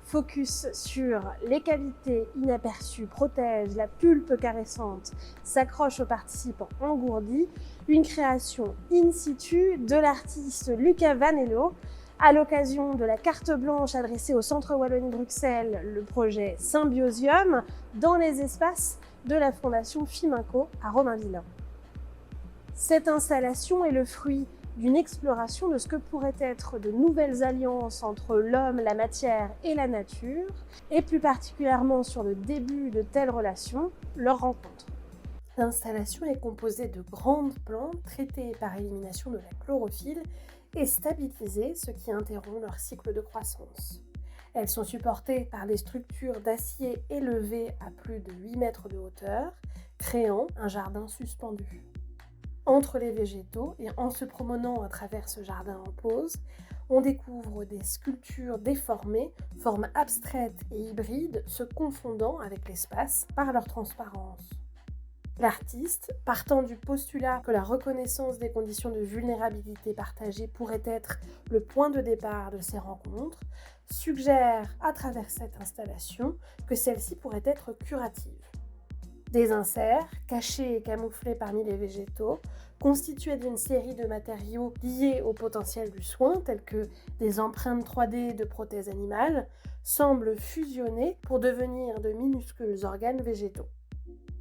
Focus sur les cavités inaperçues, protège la pulpe caressante, s'accroche aux participants engourdis, une création in situ de l'artiste Luca Vanello. À l'occasion de la carte blanche adressée au Centre Wallonie-Bruxelles, le projet Symbiosium dans les espaces de la Fondation Fiminco à Romainville. Cette installation est le fruit d'une exploration de ce que pourraient être de nouvelles alliances entre l'homme, la matière et la nature, et plus particulièrement sur le début de telles relations, leur rencontre. L'installation est composée de grandes plantes traitées par élimination de la chlorophylle et stabilisées, ce qui interrompt leur cycle de croissance. Elles sont supportées par des structures d'acier élevées à plus de 8 mètres de hauteur, créant un jardin suspendu. Entre les végétaux et en se promenant à travers ce jardin en pause, on découvre des sculptures déformées, formes abstraites et hybrides se confondant avec l'espace par leur transparence. L'artiste, partant du postulat que la reconnaissance des conditions de vulnérabilité partagées pourrait être le point de départ de ces rencontres, suggère à travers cette installation que celle-ci pourrait être curative. Des inserts, cachés et camouflés parmi les végétaux, constitués d'une série de matériaux liés au potentiel du soin, tels que des empreintes 3D de prothèses animales, semblent fusionner pour devenir de minuscules organes végétaux.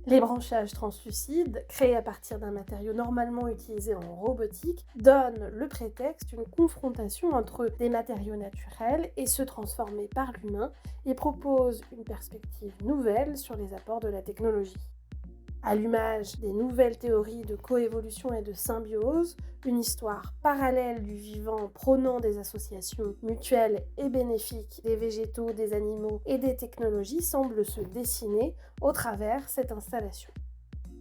Les branchages translucides, créés à partir d'un matériau normalement utilisé en robotique, donnent le prétexte d'une confrontation entre des matériaux naturels et ceux transformés par l'humain et proposent une perspective nouvelle sur les apports de la technologie. À l'image des nouvelles théories de coévolution et de symbiose, une histoire parallèle du vivant prônant des associations mutuelles et bénéfiques des végétaux, des animaux et des technologies semble se dessiner au travers cette installation.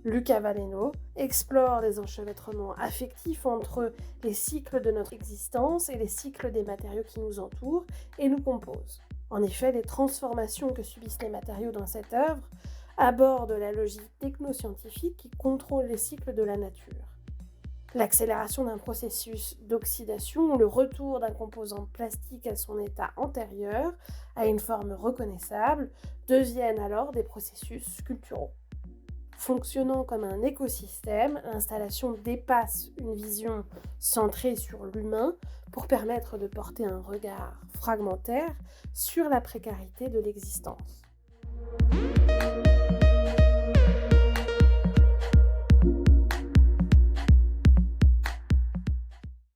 Luca Vanello explore les enchevêtrements affectifs entre les cycles de notre existence et les cycles des matériaux qui nous entourent et nous composent. En effet, les transformations que subissent les matériaux dans cette œuvre aborde la logique technoscientifique qui contrôle les cycles de la nature. L'accélération d'un processus d'oxydation ou le retour d'un composant plastique à son état antérieur, à une forme reconnaissable, deviennent alors des processus sculpturaux. Fonctionnant comme un écosystème, l'installation dépasse une vision centrée sur l'humain pour permettre de porter un regard fragmentaire sur la précarité de l'existence.